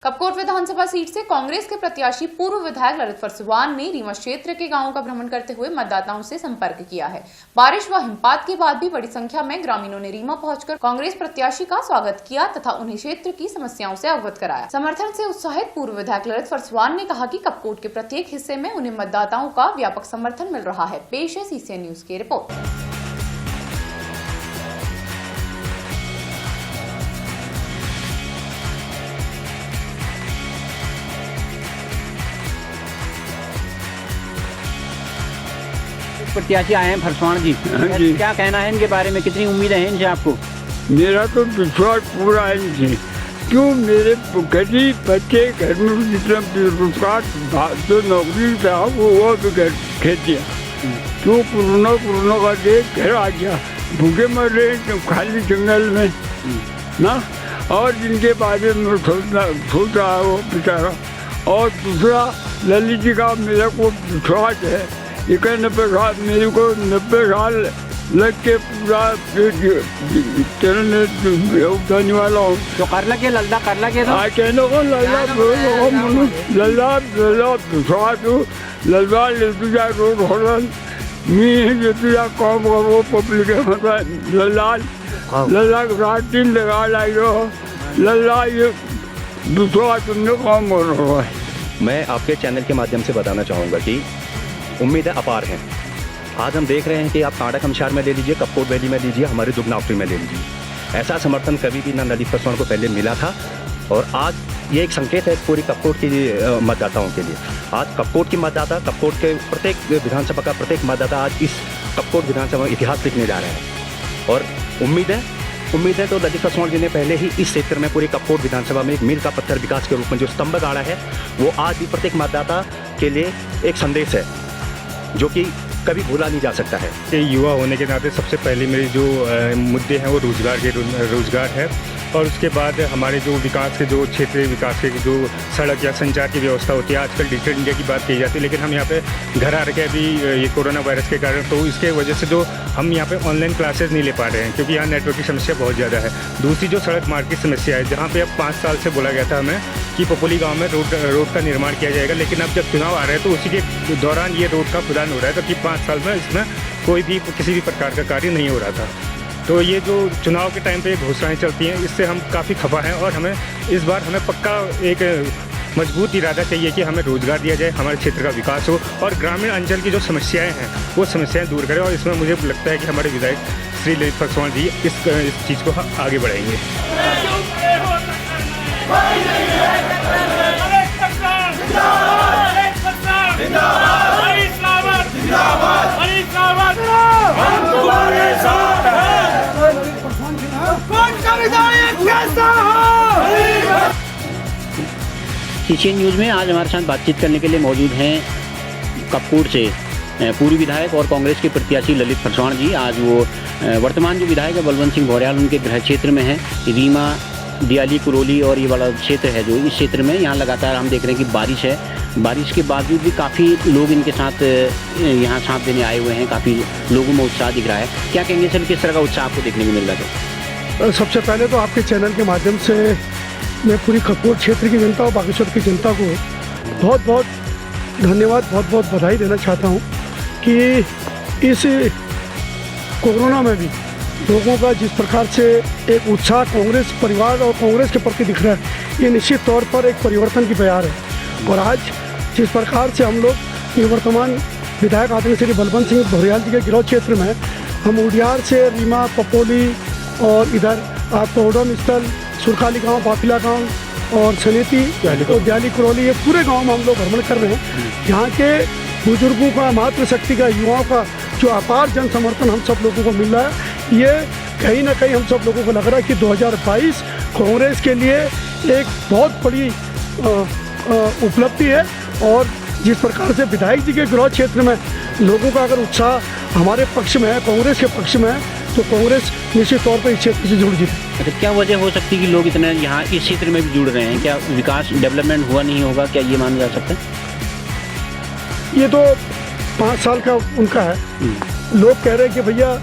कपकोट विधानसभा seat से कांग्रेस के प्रत्याशी पूर्व विधायक ललित फरसवान ने रीवा क्षेत्र के गांवों का भ्रमण करते हुए मतदाताओं से संपर्क किया है। बारिश व हिमपात के बाद भी बड़ी संख्या में ग्रामीणों ने रीवा पहुंचकर कांग्रेस प्रत्याशी का स्वागत किया तथा उन्हें क्षेत्र की समस्याओं से अवगत कराया। समर्थन से उत्साहित पूर्व विधायक ललित फरसवान ने कहा कि कपकोट के प्रत्येक हिस्से में उन्हें मतदाताओं का व्यापक समर्थन मिल रहा है। पेश है सीसीएन न्यूज की रिपोर्ट। प्रत्याशी आए हैं फरसवान जी, क्या कहना है इनके बारे में, कितनी उम्मीदें हैं इनसे आपको? मेरा तो विश्वास पूरा है इनसे। क्यों मेरे गरीब बच्चे घर में जितना बेरोजगार जो नौकरी था वो भी घर खेत दिया। क्यों कोरोना का देख घर आ गया, भूखे मर रहे तो खाली जंगल में ना। और जिनके बारे में सोच रहा है वो बेचारा। और दूसरा ललित जी का मेरे को विश्वास है। 91 साल मेरे को 90 साल लग के पूरा चलने उठाने वाला हूँ। तो कर लगे लल्ला कर लगे तो कहने को लल्ला लल्ला लल्ला विश्वास हो लल्ला ले तुझा रोड होलन मी जो तुझा काम करो पब्लिक मतलब लल्ला लल्ला रात दिन लगा लाइयो लल्ला ये विश्वास तुमने काम कर रहा है। मैं आपके चैनल के माध्यम से बताना चाहूँगा कि उम्मीदें अपार हैं। आज हम देख रहे हैं कि आप कांडा कमशार में ले लीजिए, कपकोट वैली में लीजिए, हमारे दुगनावटी में ले लीजिए। ऐसा समर्थन कभी भी ना ललित फरसवान को पहले मिला था और आज ये एक संकेत है पूरी कपकोट की मतदाताओं के लिए। आज कपकोट की मतदाता, कपकोट के प्रत्येक विधानसभा का प्रत्येक मतदाता आज इस कपकोट विधानसभा में इतिहास लिखने जा रहे हैं। और उम्मीदें तो ललित फरसवान जी ने पहले ही इस क्षेत्र में पूरी कपकोट विधानसभा में एक मील का पत्थर विकास के रूप में जो स्तंभ गाड़ा है वो आज भी प्रत्येक मतदाता के लिए एक संदेश है जो कि कभी भूला नहीं जा सकता है। युवा होने के नाते सबसे पहले मेरे जो मुद्दे हैं वो रोजगार है और उसके बाद हमारे जो विकास के जो क्षेत्रीय विकास के जो सड़क या संचार की व्यवस्था होती है। आजकल डिजिटल इंडिया की बात की जाती है, लेकिन हम यहाँ पे घर आ रखे अभी ये कोरोना वायरस के कारण, तो इसके वजह से जो हम यहाँ पे ऑनलाइन क्लासेस नहीं ले पा रहे हैं क्योंकि यहाँ नेटवर्क की समस्या बहुत ज़्यादा है। दूसरी जो सड़क मार्ग की समस्या है, जहाँ पे अब 5 साल से बोला गया था हमें कि पपोली गाँव में रोड का निर्माण किया जाएगा, लेकिन अब जब चुनाव आ रहे हैं तो उसी के दौरान ये रोड का खुदान हो रहा है, तो कि 5 साल में इसमें कोई भी किसी भी प्रकार का कार्य नहीं हो रहा था। तो ये जो चुनाव के टाइम पे घोषणाएं चलती हैं, इससे हम काफ़ी खफा हैं और हमें इस बार पक्का एक मजबूत इरादा चाहिए कि हमें रोजगार दिया जाए, हमारे क्षेत्र का विकास हो और ग्रामीण अंचल की जो समस्याएं हैं वो समस्याएं दूर करें। और इसमें मुझे लगता है कि हमारे विधायक श्री ललित फरसवान जी इस चीज़ को आगे बढ़ाएंगे। सीसीएन न्यूज़ में आज हमारे साथ बातचीत करने के लिए मौजूद हैं कपकोट से पूर्व विधायक और कांग्रेस के प्रत्याशी ललित फरसवान जी। आज वो वर्तमान जो विधायक है बलवंत सिंह भौर्याल उनके गृह क्षेत्र में है। रीवा, दियाली, कुरोली और ये वाला क्षेत्र है जो इस क्षेत्र में यहाँ लगातार हम देख रहे हैं कि बारिश है। बारिश के बावजूद भी काफ़ी लोग इनके साथ यहाँ साथ देने आए हुए हैं, काफ़ी लोगों में उत्साह दिख रहा है। क्या कहेंगे सर, किस तरह का उत्साह आपको देखने को मिल रहा है? सबसे पहले तो आपके चैनल के माध्यम से मैं पूरी कपकोट क्षेत्र की जनता और बागेश्वर की जनता को बहुत बहुत धन्यवाद, बहुत बहुत बधाई देना चाहता हूँ कि इस कोरोना में भी लोगों का जिस प्रकार से एक उत्साह कांग्रेस परिवार और कांग्रेस के प्रति दिख रहा है, ये निश्चित तौर पर एक परिवर्तन की बयार है। और आज जिस प्रकार से हम लोग निवर्तमान विधायक आदरणीय श्री बलवंत सिंह भौर्याल जी के गृह क्षेत्र में हम उडियार से रीवा, पपोली और इधर आपको ओडम स्थल, सुरखाली गांव, बाफिला गांव और सनेती और दियाली, कुरौली, ये पूरे गांव में हम लोग भ्रमण कर रहे हैं। यहाँ के बुजुर्गों का, मातृशक्ति का, युवाओं का जो अपार जन समर्थन हम सब लोगों को मिल रहा है, ये कहीं ना कहीं हम सब लोगों को लग रहा है कि 2022 कांग्रेस के लिए एक बहुत बड़ी उपलब्धि है। और जिस प्रकार से विधायक जी के गृह क्षेत्र में लोगों का अगर उत्साह हमारे पक्ष में है, कांग्रेस के पक्ष में है, तो कांग्रेस निश्चित तौर पर इस क्षेत्र से जुड़ जाए। अच्छा, क्या वजह हो सकती है कि लोग इतने यहाँ इस क्षेत्र में भी जुड़ रहे हैं? क्या विकास डेवलपमेंट हुआ नहीं होगा, क्या ये माना जा सकता है? ये तो 5 साल का उनका है। लोग कह रहे हैं कि भैया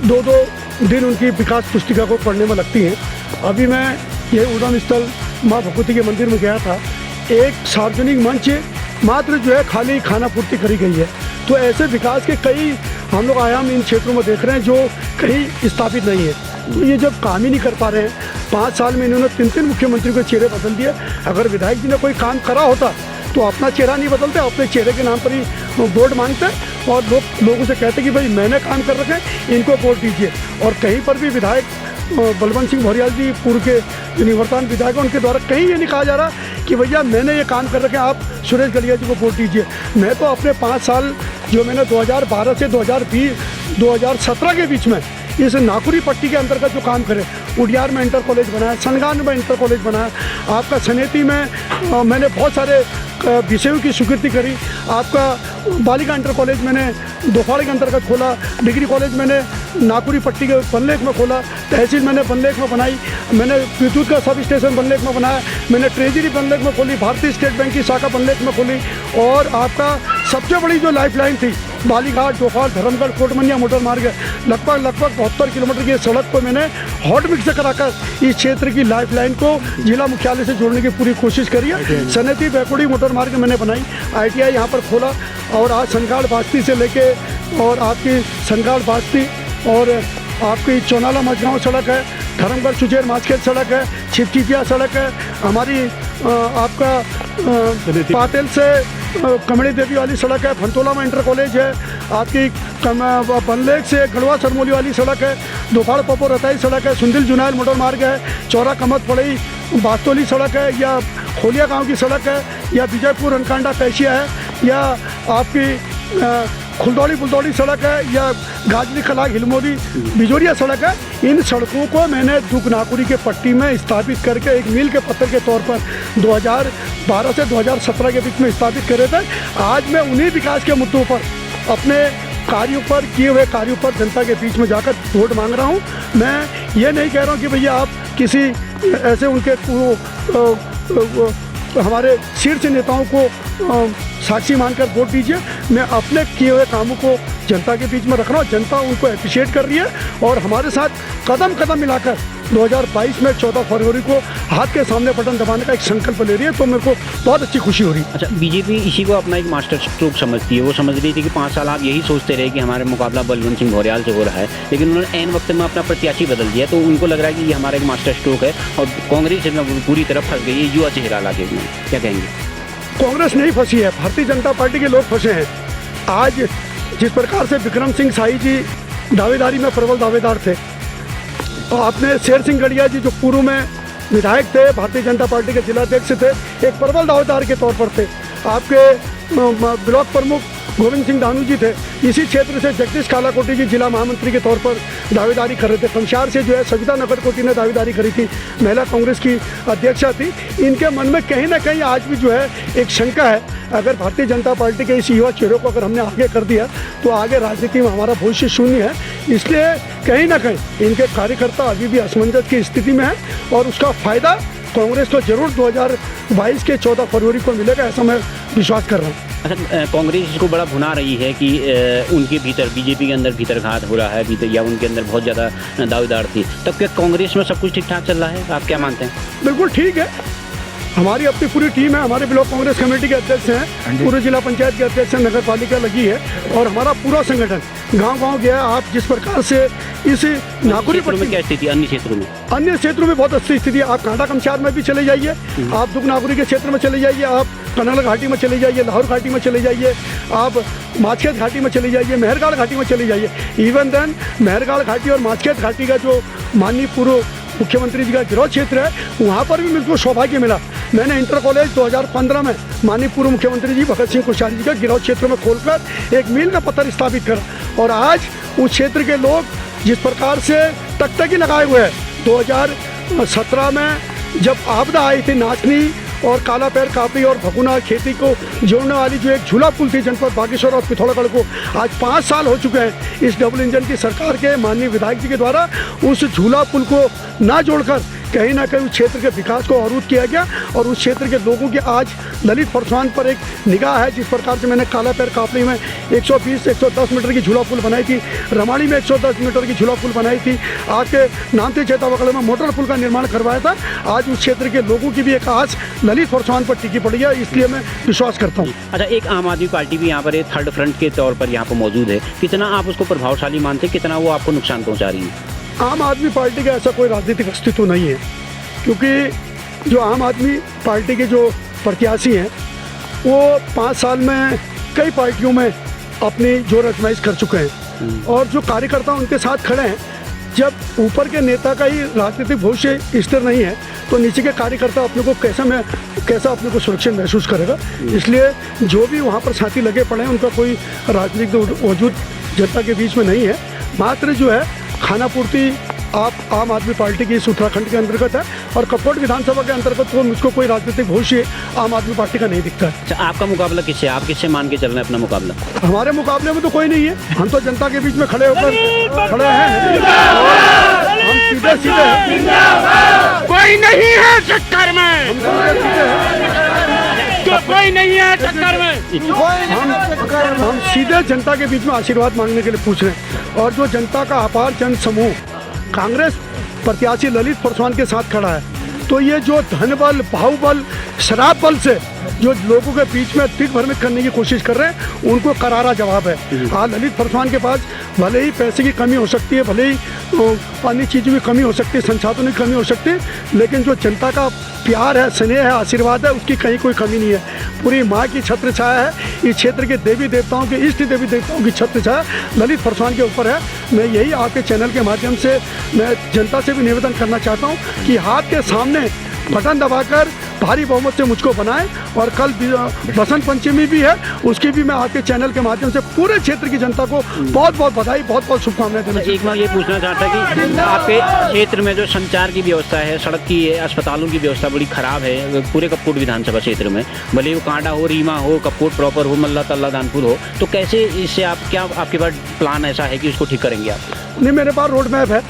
2-2 दिन उनकी विकास पुस्तिका को पढ़ने में लगती हैं। अभी मैं ये उड़न स्थल माँ भगवती के मंदिर में गया था, एक सार्वजनिक मंच मात्र जो है खाली खाना पूर्ति करी गई है। तो ऐसे विकास के कई हम लोग आयाम इन क्षेत्रों में देख रहे हैं जो कहीं स्थापित नहीं है। तो ये जब काम ही नहीं कर पा रहे हैं, 5 साल में इन्होंने 3 मुख्यमंत्री के चेहरे बदल दिए। अगर विधायक जी ने कोई काम करा होता तो अपना चेहरा नहीं बदलते, अपने चेहरे के नाम पर ही वोट मांगते और लोगों से कहते कि भाई मैंने काम कर रखे, इनको वोट दीजिए। और कहीं पर भी विधायक बलवंत सिंह भौरियाल जी पूर्व के जो निवर्तमान विधायक हैं उनके द्वारा कहीं ये नहीं कहा जा रहा कि भैया मैंने ये काम कर रखे, आप सुरेश गलिया जी को वोट दीजिए। मैं तो अपने 5 साल जो मैंने 2012 से 2017 के बीच में इस नाकुरी पट्टी के अंतर्गत जो काम करे, उडियार में इंटर कॉलेज बनाया, सनगान में इंटर कॉलेज बनाया, आपका सनेती में मैंने बहुत सारे विषयों की स्वीकृति करी, आपका बालिका इंटर कॉलेज मैंने दोफाड़े के अंतर्गत खोला, डिग्री कॉलेज मैंने नाकुरी पट्टी के बनलेख में खोला, तहसील मैंने बनलेख में बनाई, मैंने विद्युत का सब स्टेशन बनलेख में बनाया, मैंने ट्रेजरी बनलेख में खोली, भारतीय स्टेट बैंक की शाखा बनलेख में खोली। और आपका सबसे बड़ी जो लाइफलाइन थी बालीघाट, दोफाड़, धर्मगढ़, कोटमनिया मोटर मार्ग है, लगभग 72 किलोमीटर की सड़क को मैंने हॉट मिक्स से कराकर इस क्षेत्र की लाइफलाइन को जिला मुख्यालय से जोड़ने की पूरी कोशिश करी है। सनेती बैकुड़ी मोटर मार्ग मैंने बनाई, ITI यहाँ पर खोला। और आज सनगाड़ बास्ती से लेके और आपकी सनगाड़ बास्ती और आपकी चौनाला मझगांव सड़क है, धर्मगढ़ सुचेर माचखेत सड़क है, छिपचिपिया सड़क है, हमारी आपका पाटेल से कमड़ी देवी वाली सड़क है, फंतोला में इंटर कॉलेज है, आपकी बनलेख से गढ़वा सरमोली वाली सड़क है, दोफाड़ पपो रताई सड़क है, सुंदिल जुनाइल मोटर मार्ग है, चौरा कमत पड़ई बास्तोली सड़क है, या खोलिया गांव की सड़क है, या विजयपुर रनकांडा पैशिया है, या आपकी खुलदौड़ी बुलदौड़ी सड़क है, या गाजली खलाग हिलमोदी बिजोरिया सड़क है। इन सड़कों को मैंने दुगनाकुरी के पट्टी में स्थापित करके एक मील के पत्थर के तौर पर 2012 से 2017 के बीच में स्थापित करे थे। आज मैं उन्हीं विकास के मुद्दों पर, अपने कार्यों पर, किए हुए कार्यों पर जनता के बीच में जाकर वोट मांग रहा हूँ। मैं ये नहीं कह रहा हूँ कि भैया आप किसी ऐसे उनके हमारे शीर्ष नेताओं को साक्षी मानकर वोट दीजिए। मैं अपने किए हुए कामों को जनता के बीच में रख रहा हूँ, जनता उनको अप्रिशिएट कर रही है और हमारे साथ कदम कदम मिलाकर 2022 में 14 फरवरी को हाथ के सामने बटन दबाने का एक संकल्प ले रही है। तो मेरे को बहुत अच्छी खुशी हो रही है। अच्छा, बीजेपी इसी को अपना एक मास्टर स्ट्रोक समझती है। वो समझ रही थी कि 5 साल आप यही सोचते रहे कि हमारे मुकाबला बलवंत सिंह भौरियाल से हो रहा है, लेकिन उन्होंने ऐन वक्त में अपना प्रत्याशी बदल दिया। तो उनको लग रहा है कि ये हमारा एक मास्टर स्ट्रोक है और कांग्रेस पूरी तरह फंस गई है युवा चेहरा लाके। क्या कहेंगे? कांग्रेस नहीं फंसी है, भारतीय जनता पार्टी के लोग फंसे हैं। आज जिस प्रकार से विक्रम सिंह साई जी दावेदारी में प्रबल दावेदार थे, और आपने शेर सिंह गढ़िया जी जो पूर्व में विधायक थे, भारतीय जनता पार्टी के जिलाध्यक्ष थे, एक प्रबल दावेदार के तौर पर थे। आपके ब्लॉक प्रमुख गोविंद सिंह दानू जी थे, इसी क्षेत्र से जगदीश कालाकोटी जी जिला महामंत्री के तौर पर दावेदारी कर रहे थे। पंचार से जो है सविता नगरकोटी ने दावेदारी करी थी, महिला कांग्रेस की अध्यक्षा थी। इनके मन में कहीं ना कहीं आज भी जो है एक शंका है, अगर भारतीय जनता पार्टी के इस युवा चेहरों को अगर हमने आगे कर दिया तो आगे राजनीति में हमारा भविष्य शून्य है। इसलिए कहीं ना कहीं इनके कार्यकर्ता अभी भी असमंजस की स्थिति में है और उसका फायदा कांग्रेस को जरूर 2022 के 14 फरवरी को मिलेगा, ऐसा मैं विश्वास कर रहा हूँ। अच्छा, कांग्रेस इसको बड़ा भुना रही है कि उनके भीतर बीजेपी के अंदर भीतरघात हो रहा है, भीतर या उनके अंदर बहुत ज़्यादा दावेदार थी। तब क्या कांग्रेस में सब कुछ ठीक ठाक चल रहा है? आप क्या मानते हैं? बिल्कुल ठीक है, हमारी अपनी पूरी टीम है, हमारे ब्लॉक कांग्रेस कमेटी के अध्यक्ष हैं, पूरे जिला पंचायत के अध्यक्ष हैं, नगर पालिका लगी है और हमारा पूरा संगठन गांव-गांव गया। आप जिस प्रकार से इस नाकुरी पट्टी में क्या स्थिति अन्य क्षेत्रों में बहुत अच्छी स्थिति है। आप कांडा कमचार में भी चले जाइए, आप दुग नाकुरी के क्षेत्र में चले जाइए, आप कन्नड़ घाटी में चले जाइए, लाहौर घाटी में चले जाइए, आप माचखेत घाटी में चले जाइए, मेहरगाड़ घाटी में चले जाइए। इवन देन मेहरगाड़ घाटी और माचखेत घाटी का जो माननीय पूर्व मुख्यमंत्री जी का गिरौह क्षेत्र है, वहाँ पर भी मुझको सौभाग्य मिला। मैंने इंटर कॉलेज 2015 में माननीय पूर्व मुख्यमंत्री जी भगत सिंह कोश्यारी जी का गिरौह क्षेत्र में खोलकर एक मील का पत्थर स्थापित करा और आज उस क्षेत्र के लोग जिस प्रकार से टकटकी लगाए हुए हैं। 2017 में जब आपदा आई थी, नाचनी और काला पैर कापी और भगुना खेती को जोड़ने वाली जो एक झूला पुल थी जनपद बागेश्वर और पिथौरागढ़ को, आज 5 साल हो चुके हैं इस डबल इंजन की सरकार के माननीय विधायक जी के द्वारा उस झूला पुल को ना जोड़कर कहीं ना कहीं उस क्षेत्र के विकास को अवरुद्ध किया गया और उस क्षेत्र के लोगों की आज ललित फरसवान पर एक निगाह है। जिस प्रकार से मैंने काला पैर कापली में 120-110 मीटर की झूला पुल बनाई थी, रमाड़ी में 110 मीटर की झूला पुल बनाई थी, आपके नामती चेतावकड़ में मोटर पुल का निर्माण करवाया था। आज उस क्षेत्र के लोगों की भी एक आस ललित फरसवान पर टिकी पड़ी है, इसलिए मैं विश्वास करता हूँ। अच्छा, एक आम आदमी पार्टी भी यहाँ पर एक थर्ड फ्रंट के तौर पर यहाँ पर मौजूद है, कितना आप उसको प्रभावशाली मानते हैं, कितना वो आपको नुकसान पहुँचा रही है? आम आदमी पार्टी का ऐसा कोई राजनीतिक अस्तित्व नहीं है, क्योंकि जो आम आदमी पार्टी के जो प्रत्याशी हैं वो 5 साल में कई पार्टियों में अपनी जोर आजमाइश कर चुके हैं और जो कार्यकर्ता उनके साथ खड़े हैं। जब ऊपर के नेता का ही राजनीतिक भविष्य स्थिर नहीं है तो नीचे के कार्यकर्ता अपने को कैसा अपने को सुरक्षित महसूस करेगा। इसलिए जो भी वहाँ पर साथी लगे पड़े हैं उनका कोई राजनीतिक वजूद जनता के बीच में नहीं है। मात्र जो है खाना पूर्ति आप आम आदमी पार्टी की इस उत्तराखंड के अंतर्गत है और कपकोट विधानसभा के अंतर्गत तो मुझको कोई राजनीतिक भविष्य आम आदमी पार्टी का नहीं दिखता है। अच्छा, आपका मुकाबला किससे, आप किससे मान के चल रहे हैं अपना मुकाबला? हमारे मुकाबले में तो कोई नहीं है, हम तो जनता के बीच में खड़े होकर खड़े हैं। हम सीधे कोई नहीं है टक्कर में, तो कोई नहीं है टक्कर में। हम सीधे जनता के बीच में आशीर्वाद मांगने के लिए पूछ रहे हैं और जो जनता का अपार जन समूह कांग्रेस प्रत्याशी ललित फरसवान के साथ खड़ा है, तो ये जो धन बल, बाहुबल, शराब बल से जो लोगों के बीच में दिग्भ्रमित करने की कोशिश कर रहे हैं उनको करारा जवाब है। हाँ, ललित फरसवान के पास भले ही पैसे की कमी हो सकती है, भले ही अन्य चीज़ों की कमी हो सकती है, संसाधनों की कमी हो सकती है, लेकिन जो जनता का प्यार है, स्नेह है, आशीर्वाद है, उसकी कहीं कोई कमी नहीं है। पूरी माँ की छत्र छाया है, इस क्षेत्र के देवी देवताओं के, इष्ट देवी देवताओं की छत्र छाया ललित फरसवान के ऊपर है। मैं यही आपके चैनल के माध्यम से मैं जनता से भी निवेदन करना चाहता हूँ कि हाथ के सामने बटन दबाकर भारी बहुमत से मुझको बनाएं और कल बसंत पंचमी भी है, उसकी भी मैं आपके चैनल के माध्यम से पूरे क्षेत्र की जनता को बहुत बहुत बधाई, बहुत बहुत शुभकामनाएं देना। एक बार ये पूछना चाहता कि आपके क्षेत्र में जो संचार की व्यवस्था है, सड़क की है, अस्पतालों की व्यवस्था बड़ी खराब है पूरे कपकोट विधानसभा क्षेत्र में, भले वो कांडा हो, रीमा हो, कपकोट प्रॉपर हो, मल्ला तल्ला दानपुर हो, तो कैसे इससे आप क्या आपके पास प्लान ऐसा है कि उसको ठीक करेंगे आप? नहीं, मेरे पास रोड मैप है।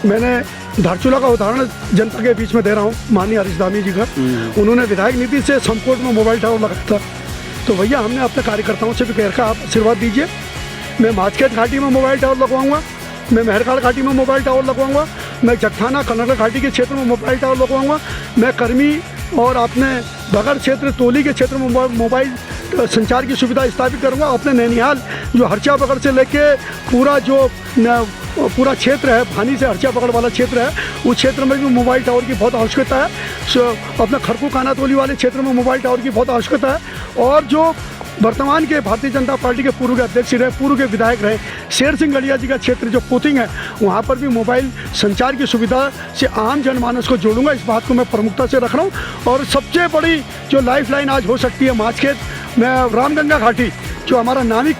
मैंने धारचूला का उदाहरण जनता के बीच में दे रहा हूँ, माननीय हरीश धामी जी का। उन्होंने विधायक निधि से समकोट में मोबाइल टावर लगाया था, तो भैया हमने अपने कार्यकर्ताओं से भी कह रखा आप आशीर्वाद दीजिए। मैं माचखेत घाटी में मोबाइल टावर लगवाऊंगा, मैं मेहरकाड़ घाटी में मोबाइल टावर लगवाऊंगा, मैं जगथाना कन्नड़ घाटी के क्षेत्र में मोबाइल टावर लगवाऊंगा, मैं कर्मी और अपने बगड़ क्षेत्र तोली के क्षेत्र में मोबाइल संचार की सुविधा स्थापित करूंगा। अपने नैनीहाल जो हरचा बगड़ से लेके पूरा क्षेत्र है, भानी से हरचा पकड़ वाला क्षेत्र है, उस क्षेत्र में भी मोबाइल टावर की बहुत आवश्यकता है। अपने खरकू काना तोली वाले क्षेत्र में मोबाइल टावर की बहुत आवश्यकता है। और जो वर्तमान के भारतीय जनता पार्टी के पूर्व के अध्यक्ष रहे, पूर्व के विधायक रहे शेर सिंह गलिया जी का क्षेत्र जो पोतिंग है, वहाँ पर भी मोबाइल संचार की सुविधा से आम जनमानस को जोड़ूंगा। इस बात को मैं प्रमुखता से रख रहा हूँ। और सबसे बड़ी जो लाइफ लाइन आज हो सकती है माचखेत में, रामगंगा घाटी जो हमारा नामिक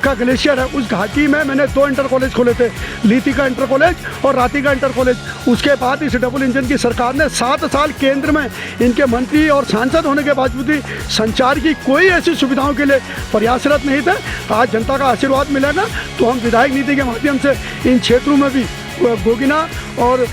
का ग्लेशियर है, उस घाटी में मैंने 2 इंटर कॉलेज खोले थे, लीती का इंटर कॉलेज और राती का इंटर कॉलेज। उसके बाद इस डबल इंजन की सरकार ने 7 साल केंद्र में इनके मंत्री और सांसद होने के बावजूद भी संचार की कोई ऐसी सुविधाओं के लिए प्रयासरत नहीं थे। आज जनता का आशीर्वाद मिलेगा तो हम विधायक नीति के माध्यम से इन क्षेत्रों में भी, गोगिना और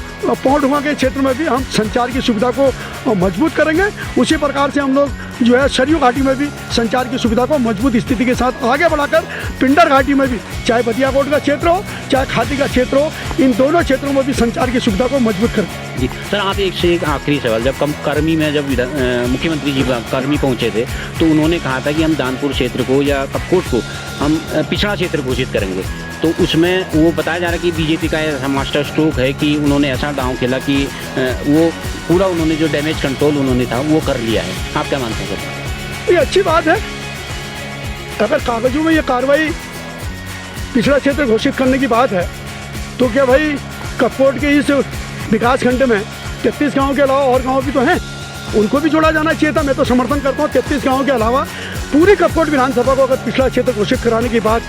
पौंडुआ के क्षेत्र में भी हम संचार की सुविधा को मजबूत करेंगे। उसी प्रकार से हम लोग जो है सरयू घाटी में भी संचार की सुविधा को मजबूत स्थिति के साथ आगे बढ़ाकर पिंडर घाटी में भी, चाहे बदियाकोट का क्षेत्र हो चाहे खाती का क्षेत्र हो, इन दोनों क्षेत्रों में भी संचार की सुविधा को मजबूत करें। जी सर, आप एक से एक आखिरी सवाल, जब कर्मी में जब मुख्यमंत्री जी कर्मी पहुंचे थे तो उन्होंने कहा था कि हम दानपुर क्षेत्र को या कपकोट को हम पिछड़ा क्षेत्र घोषित करेंगे, तो उसमें वो बताया जा रहा है कि बीजेपी का ऐसा मास्टर स्ट्रोक है कि उन्होंने ऐसा दांव खेला कि वो पूरा उन्होंने जो डैमेज कंट्रोल उन्होंने था वो कर लिया है। आप क्या मानते हैं सर? ये अच्छी बात है। अगर कागजों में ये कार्रवाई पिछड़ा क्षेत्र घोषित करने की बात है तो क्या भाई कपकोट के इस विकास खंड में 33 गाँव के अलावा और गाँव भी तो हैं, उनको भी जोड़ा जाना चाहिए था। मैं तो समर्थन करता हूँ 33 गाँव के अलावा पूरी कपकोट विधानसभा को अगर पिछड़ा क्षेत्र घोषित कराने की बात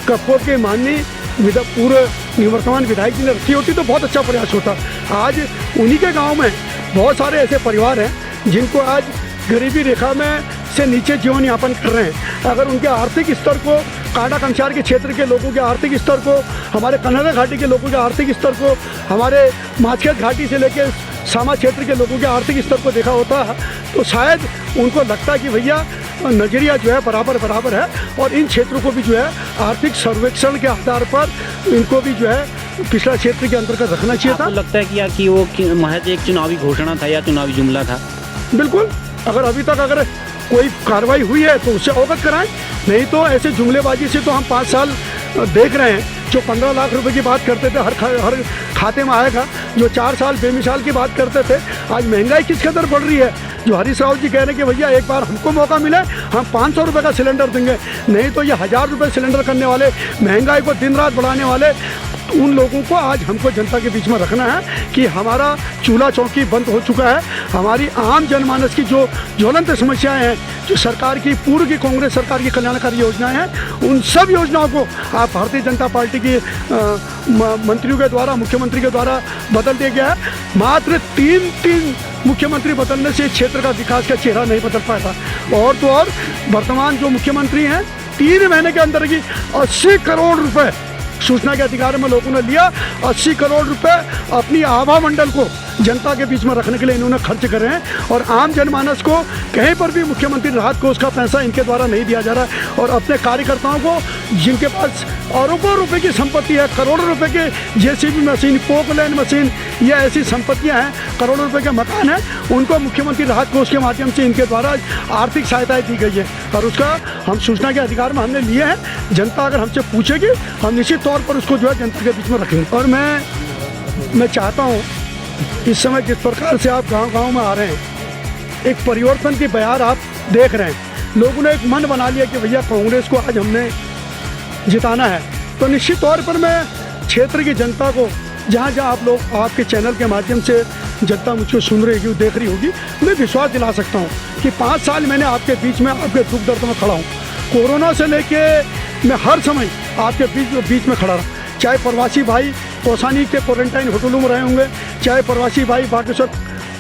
कपकोट के माननीय पूर्व निवर्तमान विधायक जी ने रखी होती तो बहुत अच्छा प्रयास होता। आज उन्हीं के गांव में बहुत सारे ऐसे परिवार हैं जिनको आज गरीबी रेखा में से नीचे जीवन यापन कर रहे हैं। अगर उनके आर्थिक स्तर को कांडा कमसार के क्षेत्र के लोगों के आर्थिक स्तर को, हमारे कन्हारा घाटी के लोगों के आर्थिक स्तर को, हमारे माछखेत घाटी से लेकर सामा क्षेत्र के लोगों के आर्थिक स्तर को देखा होता तो शायद उनको लगता कि भैया नजरिया जो है बराबर है और इन क्षेत्रों को भी जो है आर्थिक सर्वेक्षण के आधार पर इनको भी जो है पिछड़ा क्षेत्र के अंतर्गत रखना चाहिए था। आपको लगता है कि वो महज एक चुनावी घोषणा था या चुनावी जुमला था? बिल्कुल, अगर अभी तक अगर कोई कार्रवाई हुई है तो उससे अवगत कराएं, नहीं तो ऐसे जुमलेबाजी से तो हम 5 साल देख रहे हैं। जो 15 लाख रुपए की बात करते थे हर खाते में आएगा, जो 4 साल बेमिसाल की बात करते थे, आज महंगाई किस कदर बढ़ रही है। जो हरीश रावत जी कह रहे हैं कि भैया एक बार हमको मौका मिले हम 500 रुपये का सिलेंडर देंगे, नहीं तो ये 1000 रुपये सिलेंडर करने वाले, महंगाई को दिन रात बढ़ाने वाले उन लोगों को आज हमको जनता के बीच में रखना है कि हमारा चूल्हा चौकी बंद हो चुका है। हमारी आम जनमानस की जो ज्वलंत समस्याएं हैं, जो सरकार की पूर्व की कांग्रेस सरकार की कल्याणकारी योजनाएं हैं, उन सब योजनाओं को आप भारतीय जनता पार्टी की मंत्रियों के द्वारा, मुख्यमंत्री के द्वारा बदल दिया गया है। मात्र 3 मुख्यमंत्री बदलने से क्षेत्र का विकास का चेहरा नहीं बदल पाया था। और तो और वर्तमान जो मुख्यमंत्री हैं 3 महीने के अंदर की 80 करोड़ रुपए सूचना के अधिकार में लोगों ने लिया। 80 करोड़ रुपए अपनी आभा मंडल को जनता के बीच में रखने के लिए इन्होंने खर्च करे हैं और आम जनमानस को कहीं पर भी मुख्यमंत्री राहत कोष का पैसा इनके द्वारा नहीं दिया जा रहा है। और अपने कार्यकर्ताओं को जिनके पास अरबों रुपए की संपत्ति है, करोड़ों रुपए के जेसीबी मशीन, पोकलैंड मशीन, ये ऐसी संपत्तियां हैं, करोड़ों रुपए के मकान हैं, उनको मुख्यमंत्री राहत कोष के माध्यम से इनके द्वारा आर्थिक सहायता दी गई है और उसका हम सूचना के अधिकार में हमने लिए हैं। जनता अगर हमसे पूछेगी हम निश्चित तौर पर उसको जो है जनता के बीच में रखेंगे। और मैं चाहता हूँ इस समय जिस प्रकार से आप गांव में आ रहे हैं, एक परिवर्तन की बयार आप देख रहे हैं। लोगों ने एक मन बना लिया कि भैया कांग्रेस को आज हमने जिताना है। तो निश्चित तौर पर मैं क्षेत्र की जनता को, जहाँ जहाँ आप लोग आपके चैनल के माध्यम से जनता मुझको सुन रही होगी, देख रही होगी, मैं विश्वास दिला सकता हूँ कि 5 साल मैंने आपके बीच में आपके दुख दर्द में खड़ा हूँ। कोरोना से लेके मैं हर समय आपके बीच में खड़ा रहा। चाहे प्रवासी भाई कौसानी के क्वारंटाइन होटलों में रहे होंगे, चाहे प्रवासी भाई बागेश्वर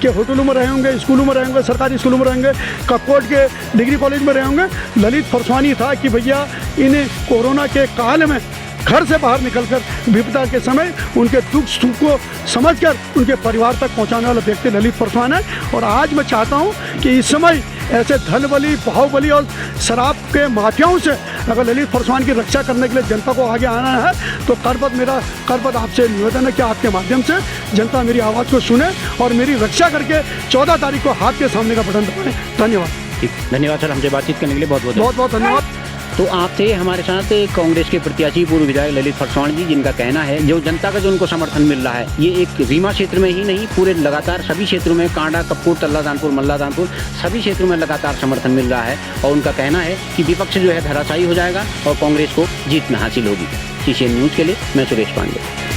के होटलों में रहे होंगे, स्कूलों में रहे होंगे, सरकारी स्कूलों में रहेंगे, कपकोट के डिग्री कॉलेज में रहे होंगे। ललित फरसवानी था कि भैया इन कोरोना के काल में घर से बाहर निकलकर विपदा के समय उनके दुख सुख को समझकर उनके परिवार तक पहुंचाने वाला व्यक्ति ललित फरसवान है। और आज मैं चाहता हूं कि इस समय ऐसे धन बली, बाहुबली और शराब के माफियाओं से अगर ललित फरसवान की रक्षा करने के लिए जनता को आगे आना है तो मेरा करपद आपसे निवेदन है कि आपके माध्यम से जनता मेरी आवाज़ को सुने और मेरी रक्षा करके 14 तारीख को हाथ के सामने का बटन दबाएं। धन्यवाद। ठीक, धन्यवाद सर, हमसे बातचीत करने के लिए बहुत बहुत धन्यवाद। तो आप थे हमारे साथ कांग्रेस के प्रत्याशी पूर्व विधायक ललित फरसवान जी, जिनका कहना है जो जनता का जो उनको समर्थन मिल रहा है, ये एक रीवा क्षेत्र में ही नहीं, पूरे लगातार सभी क्षेत्रों में, कांडा, कपकोट, तल्लादानपुर, मल्लादानपुर, सभी क्षेत्रों में लगातार समर्थन मिल रहा है। और उनका कहना है कि विपक्ष जो है धराशायी हो जाएगा और कांग्रेस को जीत में हासिल होगी। सीसीएन न्यूज़ के लिए मैं सुरेश पांडे।